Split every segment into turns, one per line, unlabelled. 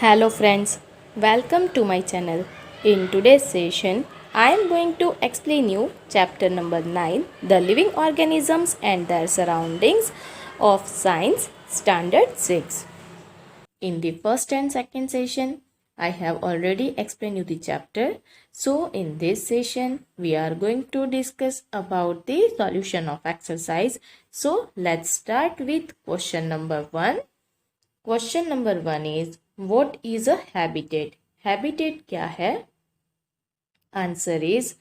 Hello friends, welcome to my channel. In today's session, I am going to explain you chapter number 9, the living organisms and their surroundings of Science Standard 6. In the first and second session, I have already explained you the chapter. So in this session, we are going to discuss about the solution of exercise. So let's start with question number 1. Question number 1 is what is a habitat. Habitat क्या है? Answer is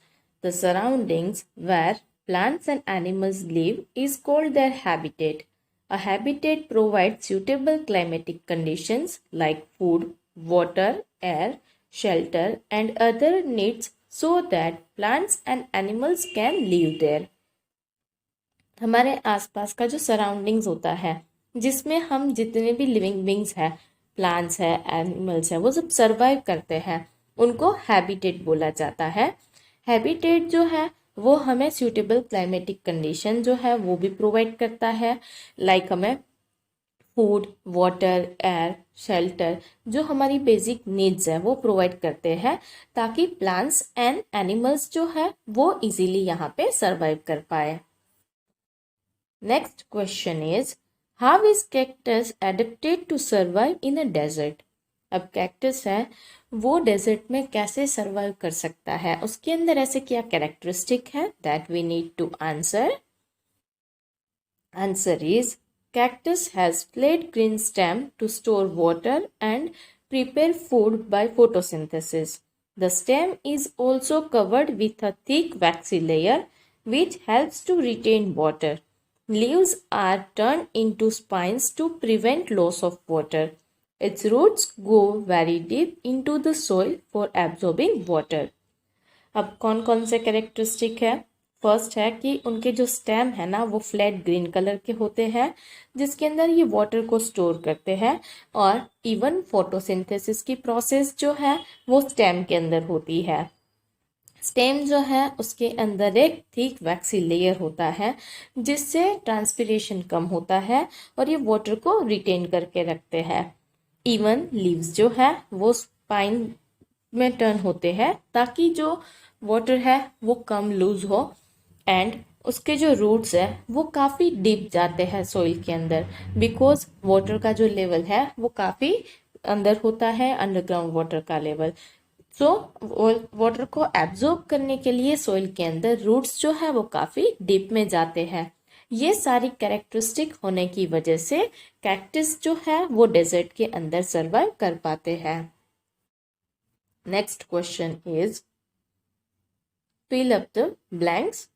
the surroundings where plants and animals live is called their habitat. A habitat provides suitable climatic conditions like food, water, air, shelter and other needs so that plants and animals can live there. हमारे आसपास का जो surroundings होता है जिसमें हम जितने भी लिविंग बींग्स हैं, प्लांट्स हैं, एनिमल्स हैं, वो सब सर्वाइव करते हैं, उनको हैबिटेट बोला जाता है। हैबिटेट जो है वो हमें सूटेबल क्लाइमेटिक कंडीशन जो है वो भी प्रोवाइड करता है। लाइक हमें फूड, वाटर, एयर, शेल्टर जो हमारी बेसिक नीड्स है वो प्रोवाइड करते हैं ताकि प्लांट्स एंड एनिमल्स जो है वो इजीली यहाँ पे सर्वाइव कर पाए। Next question is how is cactus adapted to survive in a desert. अब कैक्टस है वो डेजर्ट में कैसे सर्वाइव कर सकता है, उसके अंदर ऐसे क्या कैरेक्टरिस्टिक है that we need to answer. Answer is cactus has flat green stem to store water and prepare food by photosynthesis. The stem is also covered with a thick waxy layer which helps to retain water. Leaves are turned into spines to prevent loss of water. Its roots go very deep into the soil for absorbing water. अब कौन कौन से characteristic है? First है कि उनके जो stem है ना वो फ्लैट ग्रीन कलर के होते हैं जिसके अंदर ये वाटर को स्टोर करते हैं और इवन फोटोसिंथेसिस की प्रोसेस जो है वो स्टेम के अंदर होती है। स्टेम जो है उसके अंदर एक थिक वैक्सी लेयर होता है जिससे ट्रांसपिरेशन कम होता है और ये वाटर को रिटेन करके रखते हैं। इवन लीव्स जो है वो स्पाइन में टर्न होते हैं ताकि जो वाटर है वो कम लूज हो एंड उसके जो रूट्स है वो काफ़ी डीप जाते हैं सॉइल के अंदर बिकॉज वाटर का जो लेवल है वो काफ़ी अंदर होता है, अंडरग्राउंड वाटर का लेवल। सो वाटर को एब्जॉर्ब करने के लिए सॉइल के अंदर रूट्स जो है वो काफ़ी डीप में जाते हैं। ये सारी कैरेक्टरिस्टिक होने की वजह से कैक्टस जो है वो डेजर्ट के अंदर सर्वाइव कर पाते हैं। Next question is fill up the blanks.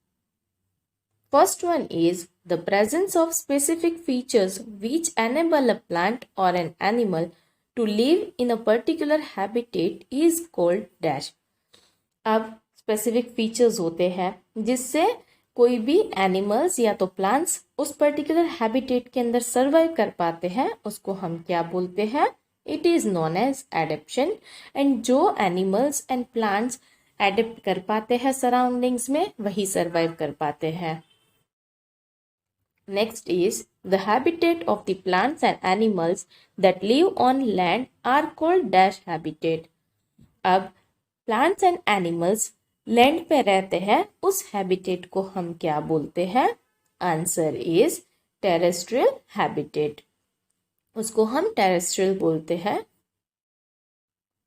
First one is the presence of specific features which enable a plant or an animal to live in a particular habitat is called dash. अब specific features होते हैं जिससे कोई भी animals या तो plants उस particular habitat के अंदर सर्वाइव कर पाते हैं, उसको हम क्या बोलते हैं? It is known as adaptation. And जो एनिमल्स एंड प्लांट्स एडेप्ट कर पाते हैं सराउंडिंग्स में वही सर्वाइव कर पाते हैं। Next is the habitat of the plants and animals that live on land are called dash habitat. अब प्लांट्स एंड एनिमल्स लैंड पे रहते हैं उस हैबिटेट को हम क्या बोलते हैं? आंसर इज टेरेस्ट्रियल हैबिटेट, उसको हम टेरेस्ट्रियल बोलते हैं।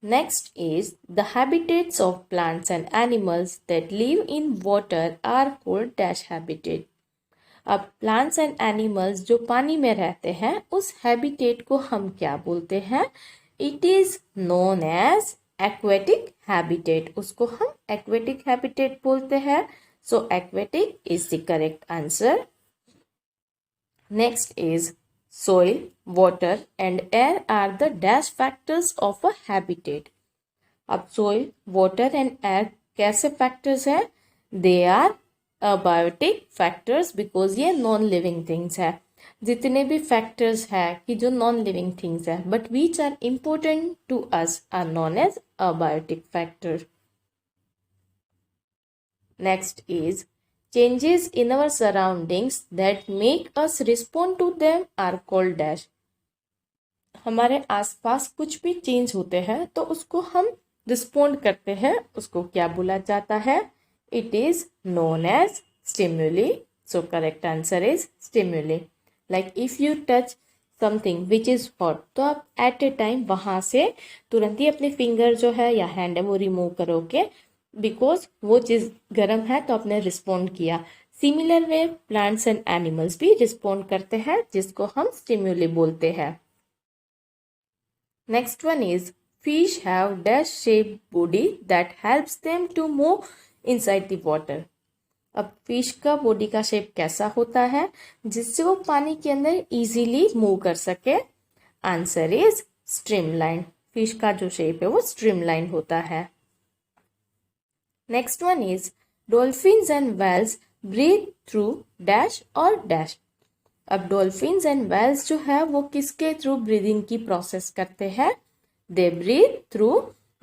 Next is the habitats of plants and animals that live in water are called dash habitat. अब plants and animals जो पानी में रहते हैं उस habitat को हम क्या बोलते हैं? It is known as aquatic habitat, उसको हम aquatic habitat बोलते हैं। So aquatic is the correct answer. Next is soil, water and air are the dash factors of a habitat. अब soil, water and air कैसे factors हैं? They are abiotic factors because ये non living things है। जितने भी factors है कि जो non living things है but which are important to us are known as abiotic factor. Next is changes in our surroundings that make us respond to them are called dash. हमारे आसपास कुछ भी चेंज होते हैं तो उसको हम रिस्पोंड करते हैं, उसको क्या बोला जाता है? It is known as stimuli. So correct answer is stimuli. Like if you touch something which is hot, तो आप एट ए टाइम वहां से तुरंत ही अपने फिंगर जो है या हैंड है वो रिमूव करोगे, बिकॉज वो चीज गर्म है तो आपने रिस्पोंड किया. Similar way plants and animals भी रिस्पोंड करते हैं, जिसको हम स्टिम्युली बोलते हैं. Next one is fish have dash shaped body that helps them to move inside the water. अब फिश का बॉडी का शेप कैसा होता है जिससे वो पानी के अंदर इजीली मूव कर सके? Answer is streamline. फिश का जो शेप है वो स्ट्रीमलाइन होता है. Next one is dolphins and whales breathe through dash और डैश. अब डॉल्फिन्स एंड व्हेल्स जो है वो किसके थ्रू ब्रीदिंग की प्रोसेस करते हैं? दे ब्रीथ थ्रू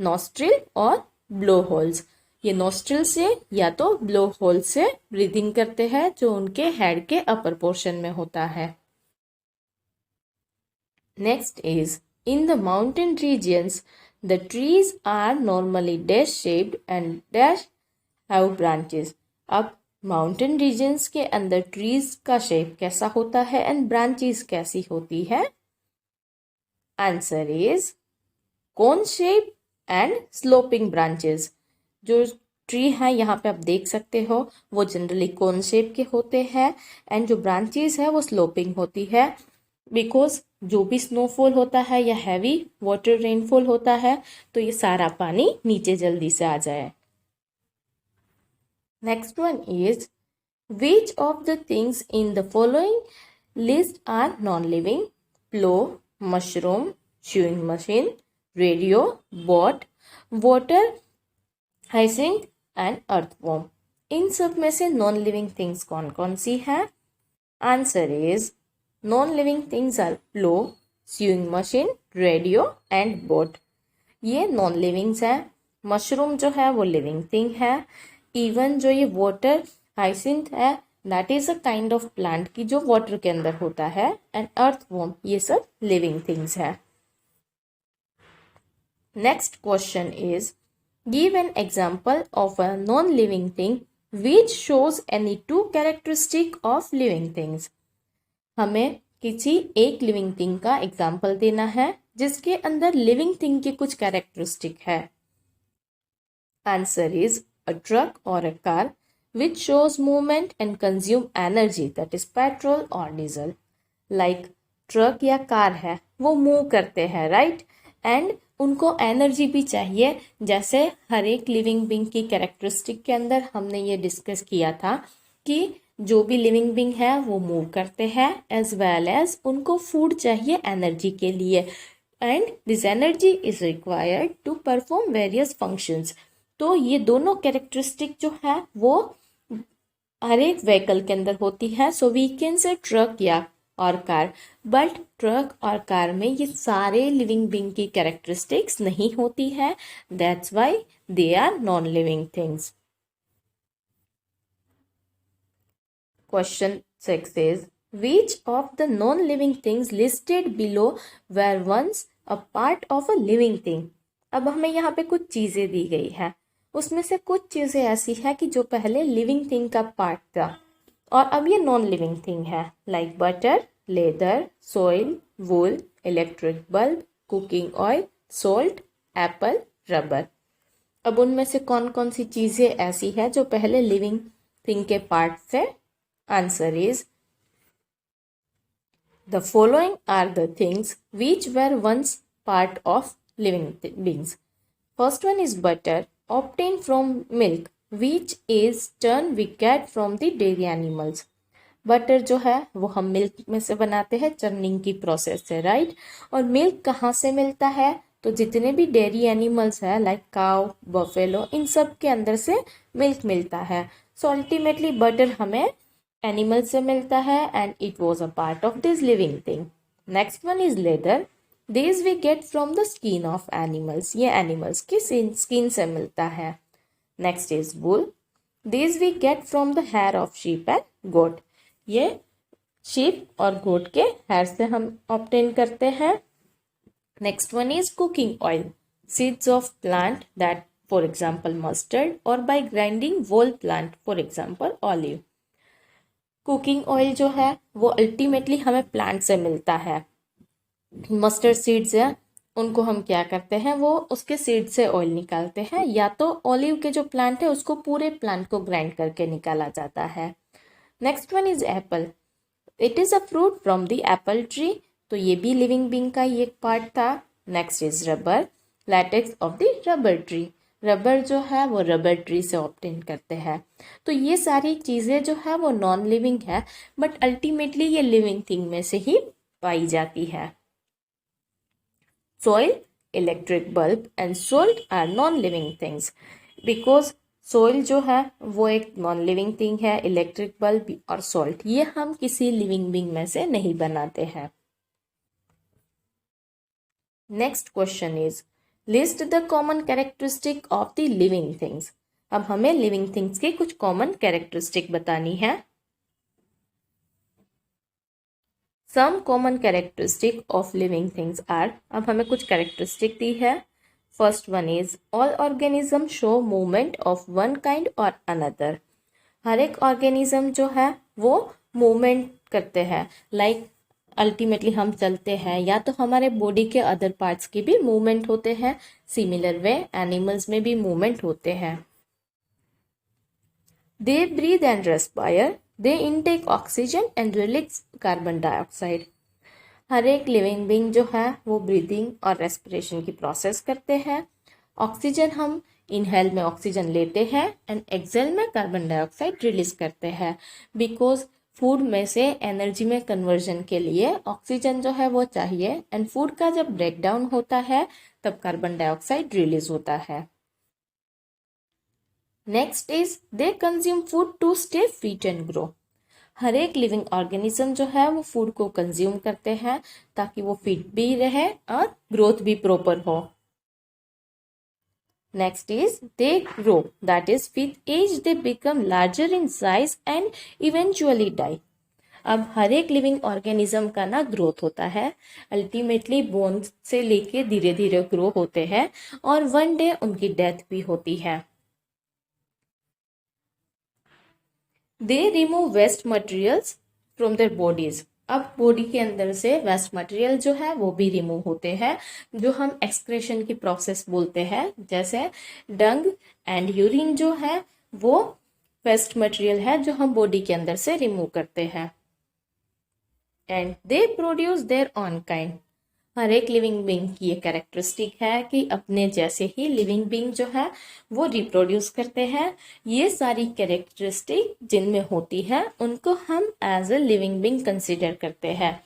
नॉस्ट्रिल और ब्लो होल्स. ये नॉस्ट्रिल से या तो ब्लो होल से ब्रीदिंग करते हैं जो उनके हेड के अपर पोर्शन में होता है. Next is in the mountain regions the trees are normally dash shaped and dash have branches. अब माउंटेन रीजन्स के अंदर ट्रीज का शेप कैसा होता है एंड ब्रांचेस कैसी होती है? Answer is cone shape and sloping branches. जो ट्री है यहाँ पे आप देख सकते हो वो जनरली कोन शेप के होते हैं एंड जो ब्रांचेस है वो स्लोपिंग होती है, बिकॉज जो भी स्नोफॉल होता है या हैवी वाटर रेनफॉल होता है तो ये सारा पानी नीचे जल्दी से आ जाए. Next one is which of the things in the following list are non-living? Plow, mushroom, chewing machine, radio, boat, water, hyacinth and earthworm. इन सब में से नॉन लिविंग थिंग्स कौन कौन सी है? Answer is non living things are plough, sewing machine, radio and boat. ये non livings है. Mushroom जो है वो लिविंग थिंग है. इवन जो ये वाटर हाइसिंथ है that is a kind of plant की जो वाटर के अंदर होता है. एंड अर्थवॉर्म, ये सब लिविंग थिंग्स है. Next question is give an example of a non living thing which shows any two characteristic of living things. हमें किसी एक लिविंग थिंग का एग्जाम्पल देना है जिसके अंदर लिविंग थिंग की कुछ कैरेक्टरिस्टिक है. Answer is a truck or a car which shows movement and consume energy, that is petrol or diesel. Like truck या कार है वो मूव करते हैं, राइट, एंड उनको एनर्जी भी चाहिए. जैसे हर एक लिविंग बींग की कैरेक्टरिस्टिक के अंदर हमने ये डिस्कस किया था कि जो भी लिविंग बींग है वो मूव करते हैं एज वेल एज उनको फूड चाहिए एनर्जी के लिए, and this energy is required to perform various functions. तो ये दोनों कैरेक्टरिस्टिक जो है वो हर एक व्हीकल के अंदर होती है. So we can say truck या और कार, बट ट्रक और कार में ये सारे लिविंग बींग की कैरेक्टरिस्टिक्स नहीं होती है. That's why they are non living things. Question 6 इज which of the non-living things listed below were once a part of a living thing. अब हमें यहाँ पे कुछ चीज़ें दी गई है, उसमें से कुछ चीज़ें ऐसी है कि जो पहले लिविंग थिंग का पार्ट था और अब ये नॉन लिविंग थिंग है. Like butter, leather, soil, wool, electric bulb, cooking oil, salt, apple, rubber. अब उनमें से कौन कौन सी चीज़ें ऐसी है जो पहले लिविंग थिंग के पार्ट से? Answer is the following are the things which were once part of living beings. First one is butter obtained from milk which is churn we get from the dairy animals. Butter जो है वो हम milk में से बनाते हैं churning की process से, राइट. और मिल्क कहाँ से मिलता है? तो जितने भी डेयरी एनिमल्स है लाइक काउ, बफेलो, इन सब के अंदर से मिल्क मिलता है. सो अल्टीमेटली बटर हमें एनिमल से मिलता है and it was a part of this living thing. Next one is leather. These we get from the skin of animals. ये animals की skin से मिलता है. Next is wool. These we get from the hair of sheep and goat. ये sheep और goat के hair से हम obtain करते हैं. Next one is cooking oil, seeds of plant that for example mustard or by grinding whole plant for example olive. Cooking oil जो है वो अल्टीमेटली हमें प्लांट से मिलता है। मस्टर्ड सीड्स है उनको हम क्या करते हैं, वो उसके सीड से ऑयल निकालते हैं, या तो ऑलिव के जो प्लांट है उसको पूरे प्लांट को ग्राइंड करके निकाला जाता है। Next one is Apple, it is a fruit from the Apple tree, तो ये भी लिविंग बीइंग का ही एक पार्ट था। Next is rubber, latex of the rubber tree, rubber जो है वो रबर ट्री से ऑब्टेन करते हैं। तो ये सारी चीज़ें जो है वो नॉन लिविंग है, बट अल्टीमेटली ये लिविंग थिंग में से ही पाई जाती है। Soil, electric bulb and salt are non-living things because soil जो है वो एक नॉन लिविंग थिंग है, इलेक्ट्रिक बल्ब और सॉल्ट ये हम किसी लिविंग बीइंग में से नहीं बनाते हैं। Next question is list the common characteristic of the living things. अब हमें लिविंग थिंग्स की कुछ कॉमन कैरेक्टरिस्टिक बतानी है। Some common characteristic of living things are, अब हमें कुछ कैरेक्टरिस्टिक दी है। First one is all organism show movement of one kind और अनदर, हर एक ऑर्गेनिज्म जो है वो मूवमेंट करते हैं, लाइक अल्टीमेटली हम चलते हैं या तो हमारे बॉडी के अदर पार्ट्स की भी मूवमेंट होते हैं। सिमिलर वे एनिमल्स में भी मूवमेंट होते हैं। They breathe and respire, they intake oxygen and release carbon dioxide, हर एक लिविंग बीइंग जो है वो ब्रीदिंग और रेस्पिरेशन की प्रोसेस करते हैं। ऑक्सीजन हम इनहेल में ऑक्सीजन लेते हैं एंड एक्सेल में कार्बन डाइऑक्साइड रिलीज करते हैं, बिकॉज फूड में से एनर्जी में कन्वर्जन के लिए ऑक्सीजन जो है वो चाहिए, एंड फूड का जब ब्रेक डाउन होता है तब कार्बन डाइऑक्साइड रिलीज होता है। Next is they consume food to stay fit and grow, हर एक लिविंग ऑर्गेनिज्म जो है वो फूड को कंज्यूम करते हैं ताकि वो फिट भी रहे और ग्रोथ भी प्रॉपर हो। Next is they grow, that is with age they become larger in size and eventually die. अब हर एक लिविंग ऑर्गेनिज्म का ना ग्रोथ होता है, अल्टीमेटली बोन से लेके धीरे धीरे ग्रो होते हैं और वन डे उनकी डेथ भी होती है। They remove waste materials from their bodies, अब बॉडी के अंदर से वेस्ट मटेरियल जो है वो भी रिमूव होते हैं, जो हम एक्सक्रेशन की प्रोसेस बोलते हैं, जैसे डंग एंड यूरिन जो है वो वेस्ट मटेरियल है जो हम बॉडी के अंदर से रिमूव करते हैं। And they produce their own kind, हर एक लिविंग बीइंग की ये कैरेक्टरिस्टिक है कि अपने जैसे ही लिविंग बीइंग जो है वो रिप्रोड्यूस करते हैं। ये सारी कैरेक्टरिस्टिक जिनमें होती है उनको हम as a living being consider करते हैं।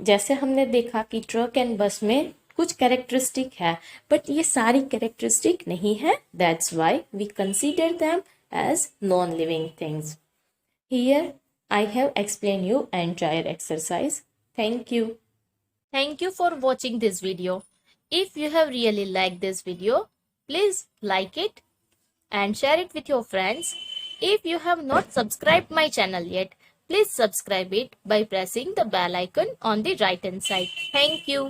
जैसे हमने देखा कि ट्रक एंड बस में कुछ कैरेक्टरिस्टिक है, बट ये सारी कैरेक्टरिस्टिक नहीं है, that's why we consider them as non living things. Here I have explain you entire exercise. Thank you. Thank you for watching this video. If you have really liked this video, please like it and share it with your friends. If you have not subscribed my channel yet, please subscribe it by pressing the bell icon on the right hand side. Thank you.